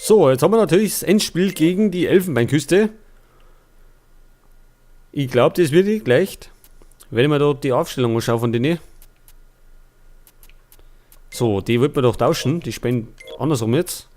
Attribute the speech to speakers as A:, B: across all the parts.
A: So, jetzt haben wir natürlich das Endspiel gegen die Elfenbeinküste. Ich glaube, das wird nicht leicht. Wenn ich mir da die Aufstellung anschaue von denen. So, die wird man doch tauschen. Die spielen andersrum jetzt.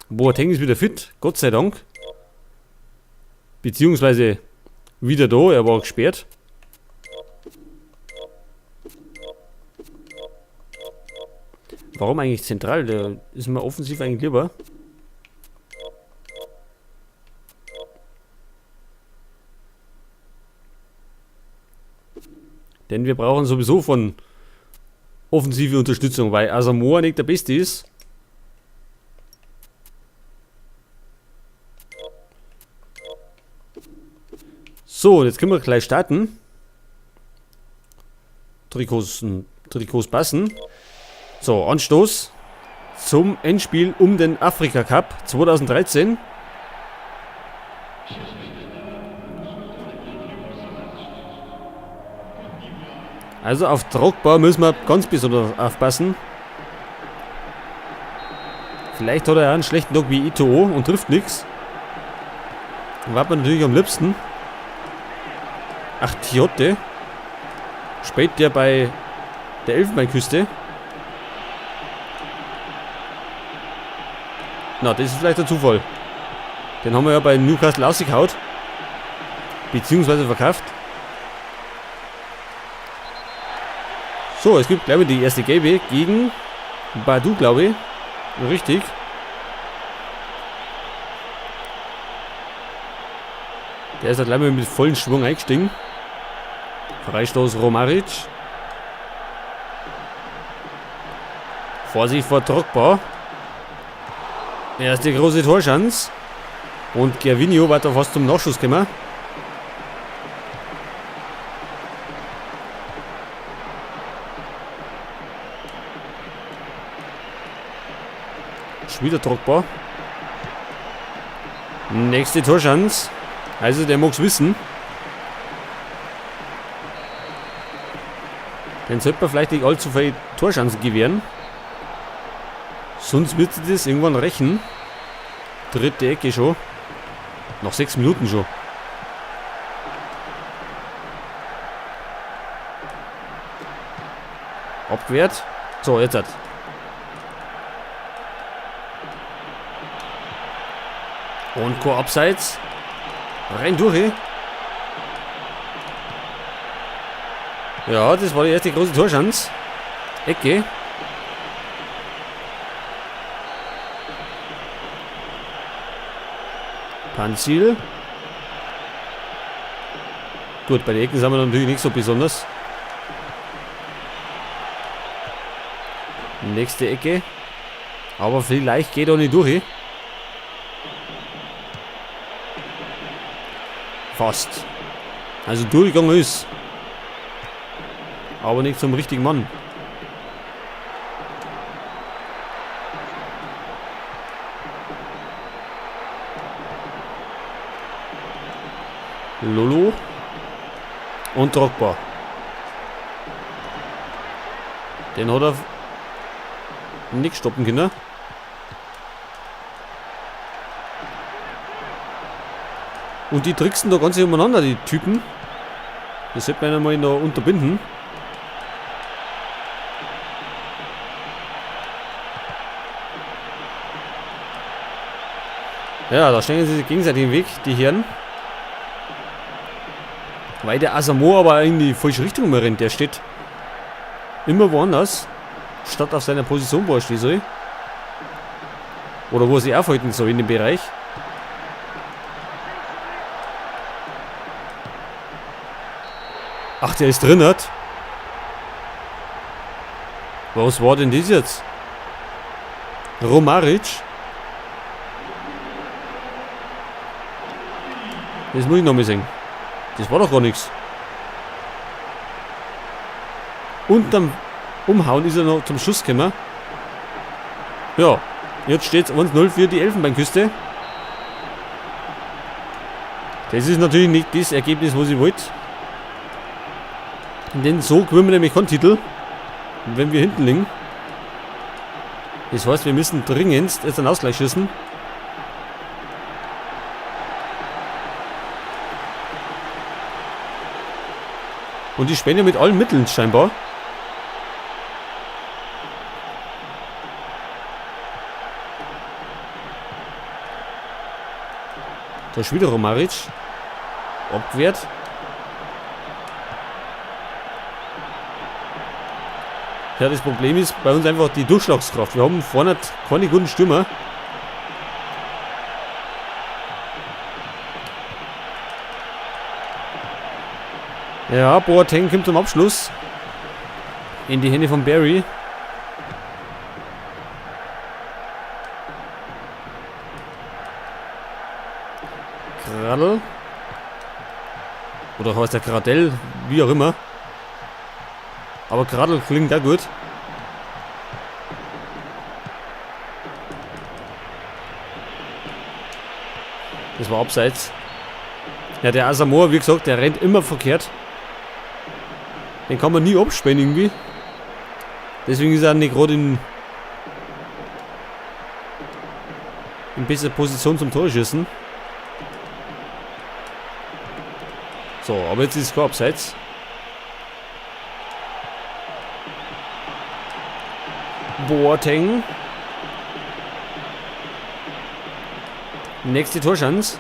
A: Boateng ist wieder fit, Gott sei Dank. Beziehungsweise wieder da, er war gesperrt. Warum eigentlich zentral? Da ist mir offensiv eigentlich lieber. Denn wir brauchen sowieso von offensive Unterstützung, weil Asamoah nicht der Beste ist. So, jetzt können wir gleich starten. Trikots passen. So, Anstoß zum Endspiel um den Afrika Cup 2013. Also auf Drogba müssen wir ganz besonders aufpassen. Vielleicht hat er ja einen schlechten Tag wie Eto'o und trifft nichts. Warten wir natürlich am liebsten. Ach, Tiote. Spät der bei der Elfenbeinküste. Na, das ist vielleicht ein Zufall. Den haben wir ja bei Newcastle ausgehaut. Beziehungsweise verkauft. So, es gibt, glaube ich, die erste Gelbe gegen Badu, glaube ich. Richtig. Der ist halt gleich mal mit vollen Schwung eingestiegen. Freistoß Romaric. Vorsicht vor Drogba. Erste große Torchance. Und Gervinho war da fast zum Nachschuss gekommen. Wieder Drogba. Nächste Torchance. Also der mag's wissen. Den sollte man vielleicht nicht allzu viele Torchancen gewähren. Sonst wird sich das irgendwann rächen. Dritte Ecke schon. Nach 6 Minuten schon. Abgewehrt. So, jetzt hat. Und Chor abseits. Rein durch. Ja, das war die erste große Torchance. Ecke. Panzil. Gut, bei den Ecken sind wir natürlich nicht so besonders. Nächste Ecke. Aber vielleicht geht er nicht durch. Fast. Also durchgegangen ist. Aber nicht zum richtigen Mann. Lolo. Und Drogba. Den hat er nicht stoppen können. Und die tricksen da ganz umeinander, die Typen. Das sollte man einmal noch unterbinden. Ja, da stehen sie sich gegenseitig im Weg, die Herren. Weil der Asamoah aber in die falsche Richtung immer rennt. Der steht immer woanders, statt auf seiner Position, wo er stehen soll. Oder wo er sich aufhalten soll in dem Bereich. Ach, der ist drin, hat. Was war denn das jetzt? Romaric? Das muss ich noch mal sehen. Das war doch gar nichts. Und dann umhauen ist er noch zum Schuss gekommen. Ja, jetzt steht es 1-0 für die Elfenbeinküste. Das ist natürlich nicht das Ergebnis, was ich wollte. Denn so gewinnen wir nämlich keinen Titel, wenn wir hinten liegen. Das heißt, wir müssen dringend jetzt einen Ausgleich schießen. Und die spielen ja mit allen Mitteln scheinbar. Da ist wieder Romaric. Abgewehrt. Ja, das Problem ist bei uns einfach die Durchschlagskraft. Wir haben vorne keine guten Stürmer. Ja, Boateng kommt zum Abschluss. In die Hände von Barry. Gradl. Oder heißt der Gradel, wie auch immer. Aber Gradl klingt ja gut. Das war abseits. Ja, der Asamoah, wie gesagt, der rennt immer verkehrt. Den kann man nie abspielen irgendwie. Deswegen ist er nicht gerade in besserer Position zum Torschießen. So, aber jetzt ist es kein Abseits. Boateng. Nächste Torchance.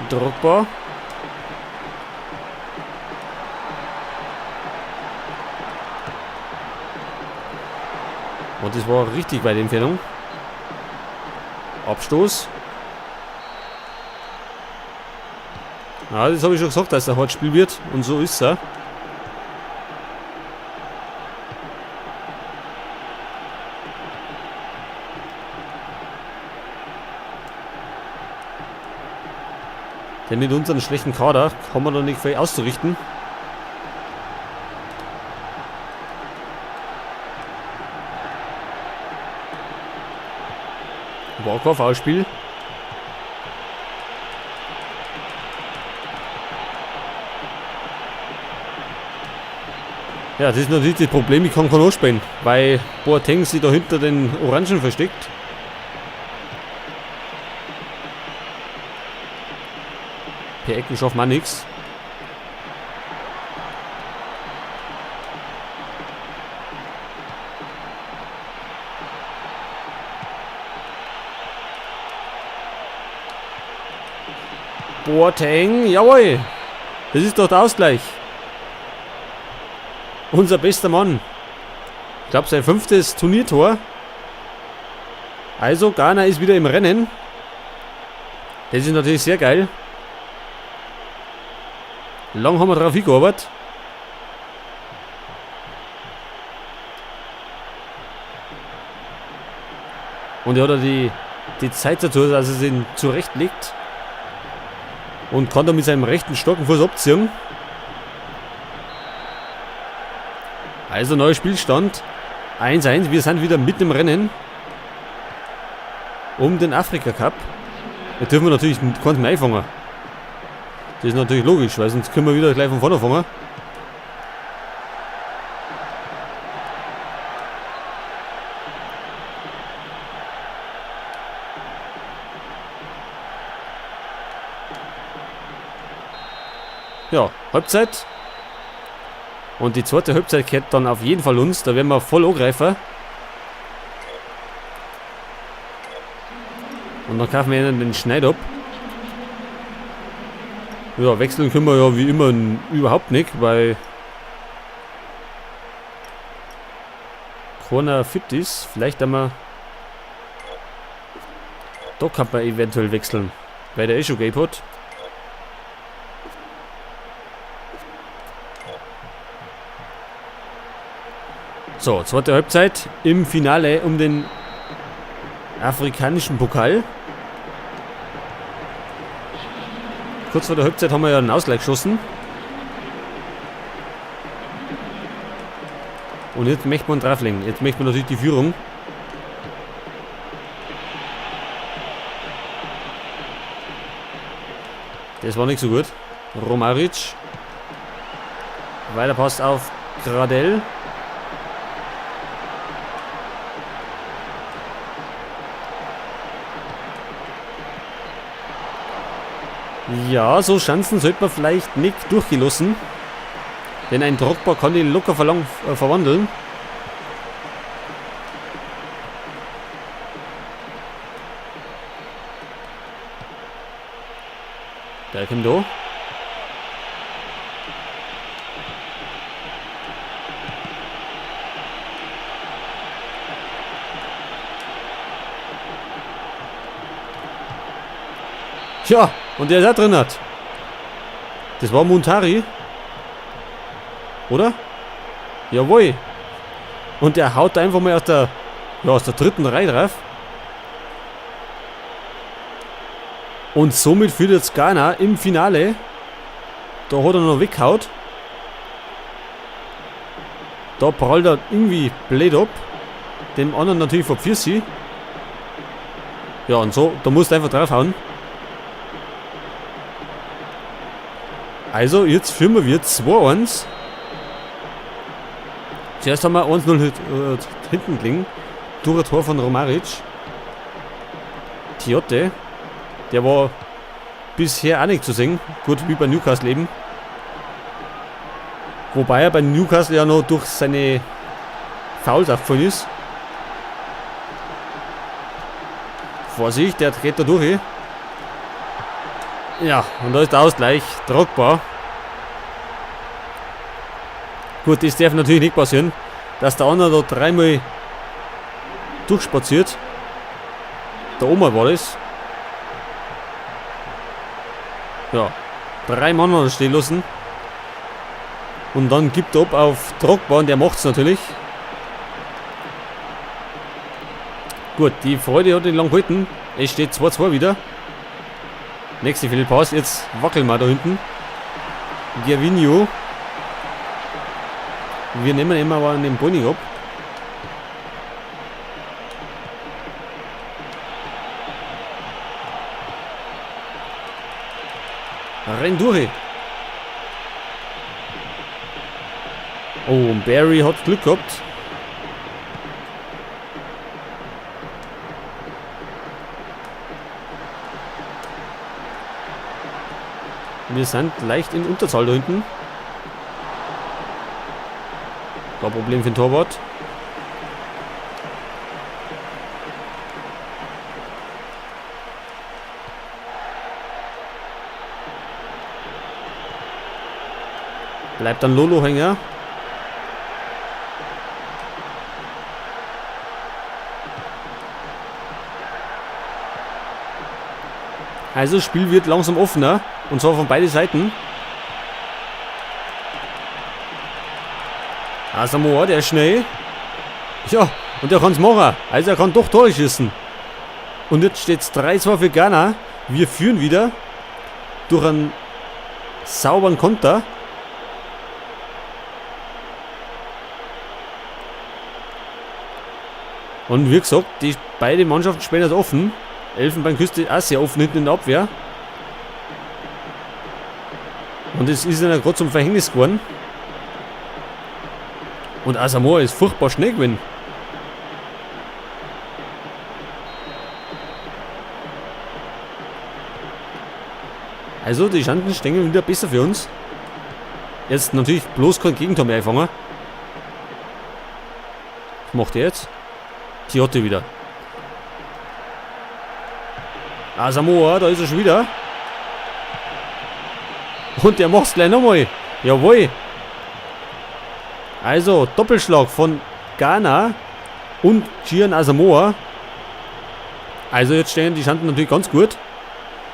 A: Drogba. Und das war richtig bei der Entfernung. Abstoß. Ja, das habe ich schon gesagt, dass er hart Spiel wird. Und so ist er. Denn mit unserem schlechten Kader kann man da nicht viel auszurichten. War kein Foulspiel. Ja, das ist natürlich das Problem, ich kann keinen spielen, weil Boateng sich da hinter den Orangen versteckt. Per Ecken schafft man nichts. Boateng, jawohl. Das ist doch der Ausgleich. Unser bester Mann. Ich glaube, sein 5. Turniertor. Also, Ghana ist wieder im Rennen. Das ist natürlich sehr geil. Lang haben wir drauf hingearbeitet. Und er hat die Zeit dazu, dass er sich zurechtlegt. Und kann da mit seinem rechten starken Fuß abziehen. Also neuer Spielstand. 1-1. Wir sind wieder mitten im Rennen. Um den Afrika Cup. Da dürfen wir natürlich keins mehr einfangen. Das ist natürlich logisch, weil sonst können wir wieder gleich von vorne fangen. Ja, Halbzeit. Und die zweite Halbzeit gehört dann auf jeden Fall uns. Da werden wir voll angreifen. Und dann kaufen wir ihnen den Schneid ab. Ja, wechseln können wir ja wie immer überhaupt nicht, weil keiner fit ist. Vielleicht einmal. Da kann man eventuell wechseln, weil der schon Gabe hat. So, zweite Halbzeit im Finale um den afrikanischen Pokal. Kurz vor der Halbzeit haben wir ja einen Ausgleich geschossen. Und jetzt möchte man drauflegen. Jetzt möchte man natürlich die Führung. Das war nicht so gut. Romaric. Weiter passt auf Gradel. Ja, so Chancen sollte man vielleicht nicht durchgelassen. Denn ein Drogba kann die locker verwandeln. Der kommt da. Tja, und der da drin hat. Das war Muntari. Oder? Jawohl. Und der haut da einfach mal aus der dritten Reihe drauf. Und somit führt jetzt Ghana im Finale. Da hat er noch weggehaut. Da prallt er irgendwie blöd ab. Dem anderen natürlich vor Pfirsi. Ja, und so, da musst du einfach draufhauen. Also, jetzt führen wir 2-1. Zuerst haben wir 1-0 hinten gelegen. Durch ein Tor von Romaric. Tiote. Der war bisher auch nicht zu sehen. Gut wie bei Newcastle eben. Wobei er bei Newcastle ja noch durch seine Fouls aufgefallen ist. Vorsicht, der geht da durch. Ja, und da ist der Ausgleich. Drogba. Gut, das darf natürlich nicht passieren, dass der andere da dreimal durchspaziert. Da oben war das. Ja, 3 Mann hat er stehen lassen. Und dann gibt er ab auf Drogba und der macht es natürlich. Gut, die Freude hat ihn lang gehalten. Es steht 2-2 wieder. Nächste Fehlpass, jetzt wackeln wir da hinten. Gervinho. Wir nehmen immer aber an den Boni ab. Renn durch. Oh, und Barry hat Glück gehabt. Wir sind leicht in Unterzahl da hinten. Kein Problem für den Torwart. Bleibt dann Lolo Hänger. Also das Spiel wird langsam offener. Und zwar von beiden Seiten. Asamoah, der ist schnell. Ja, und der kann es machen. Also er kann doch Tore schießen. Und jetzt steht es 3-2 für Ghana. Wir führen wieder. Durch einen sauberen Konter. Und wie gesagt, die beide Mannschaften spielen jetzt offen. Elfenbeinküste auch sehr offen hinten in der Abwehr. Und es ist ihnen gerade zum Verhängnis geworden. Und Asamoah ist furchtbar schnell gewesen. Also die Schanden stehen wieder besser für uns. Jetzt natürlich bloß kein Gegentor mehr einfangen. Was macht er jetzt? Tiote wieder. Asamoah, da ist er schon wieder. Und der macht es gleich nochmal. Jawohl. Also Doppelschlag von Ghana und Gian Asamoah. Also jetzt stehen die Schanden natürlich ganz gut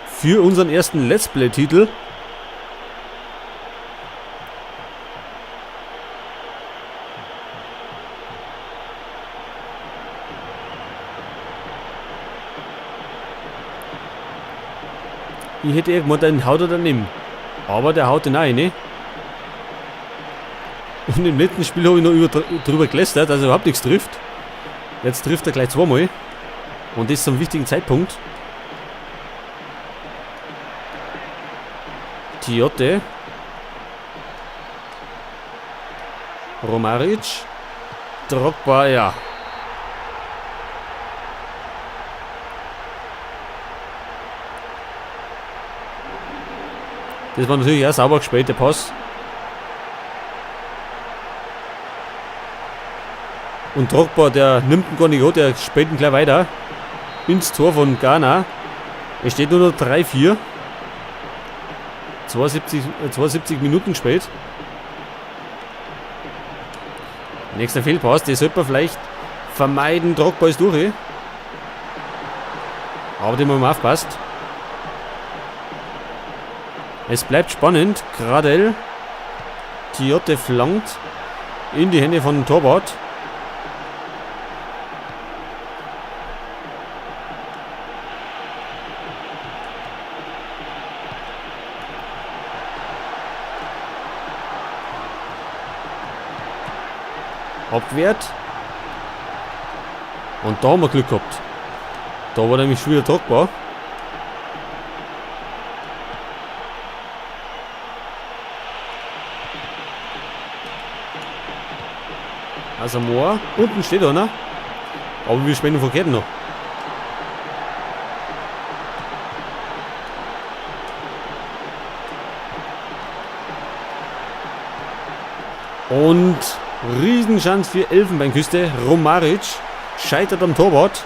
A: für unseren ersten Let's Play-Titel. Ich hätte irgendwann den haut er daneben. Aber der haut den rein, ne? Und im letzten Spiel habe ich noch drüber gelästert, dass er überhaupt nichts trifft. Jetzt trifft er gleich zweimal. Und das zum wichtigen Zeitpunkt. Tiote. Romaric. Drogba, ja. Das war natürlich auch sauber gespielt, der Pass. Und Drogba, der nimmt ihn gar nicht an, der spielt ihn gleich weiter. Ins Tor von Ghana. Es steht nur noch 3-4. 72 Minuten gespielt. Nächster Fehlpass, das sollte man vielleicht vermeiden. Drogba ist durch. Aber dem haben wir aufpasst. Es bleibt spannend. Gradel. Tiote flankt in die Hände von Torwart. Abwehrt. Und da haben wir Glück gehabt. Da war nämlich schon wieder Drogba. Also Moor. Unten steht einer. Aber wir spielen verkehrt noch. Und Riesenchance für Elfenbeinküste. Romaric scheitert am Torwart.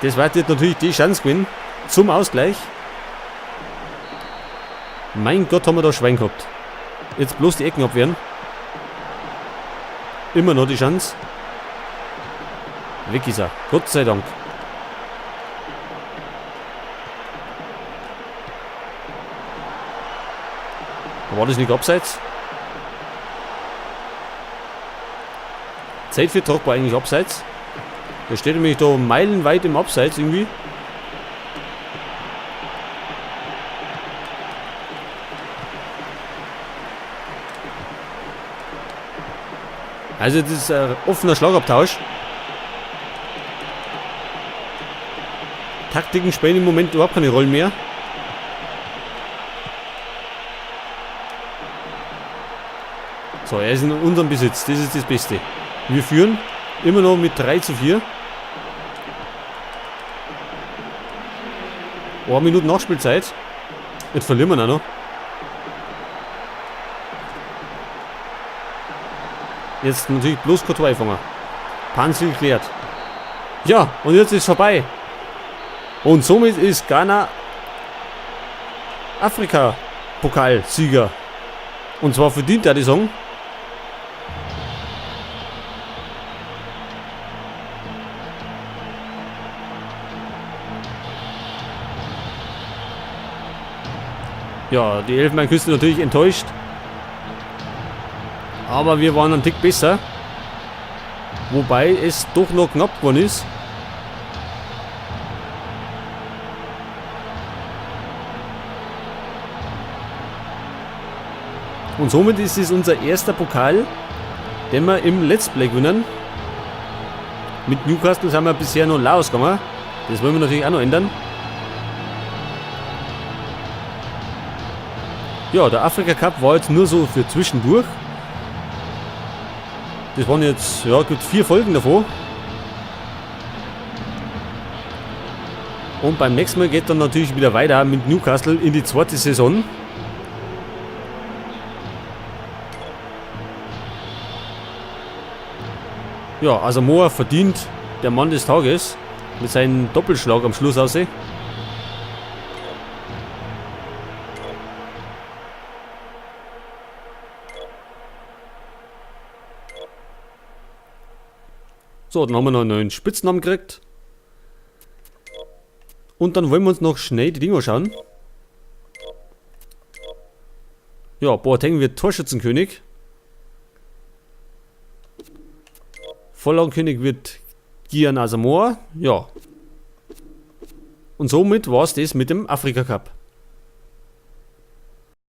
A: Das war jetzt natürlich die Chance gewinnen zum Ausgleich. Mein Gott, haben wir da Schwein gehabt. Jetzt bloß die Ecken abwehren. Immer noch die Chance. Weg ist er. Gott sei Dank. War das nicht abseits? Zeit für Drogba eigentlich abseits. Der steht nämlich da meilenweit im Abseits irgendwie. Also das ist ein offener Schlagabtausch. Taktiken spielen im Moment überhaupt keine Rolle mehr. So, er ist in unserem Besitz. Das ist das Beste. Wir führen immer noch mit 3:4. 1 Minute Nachspielzeit. Jetzt verlieren wir ihn auch noch. Jetzt natürlich bloß kein Tor einfangen. Panzel geklärt. Ja, und jetzt ist vorbei. Und somit ist Ghana Afrika-Pokalsieger. Und zwar verdient er die Saison. Ja, die Elfenbeinküste natürlich enttäuscht. Aber wir waren einen Tick besser. Wobei es doch noch knapp geworden ist. Und somit ist es unser erster Pokal, den wir im Let's Play gewinnen. Mit Newcastle sind wir bisher noch lau ausgegangen. Das wollen wir natürlich auch noch ändern. Ja, der Afrika Cup war jetzt nur so für zwischendurch. Das waren jetzt, ja, gut 4 Folgen davon. Und beim nächsten Mal geht dann natürlich wieder weiter mit Newcastle in die zweite Saison. Ja, also Moa verdient der Mann des Tages mit seinem Doppelschlag am Schluss aussehen. So, dann haben wir noch einen neuen Spitznamen gekriegt. Und dann wollen wir uns noch schnell die Dinger schauen. Ja, Boateng wird Torschützenkönig. Vorlagenkönig wird Gian Asamoah. Ja. Und somit war es das mit dem Afrika Cup.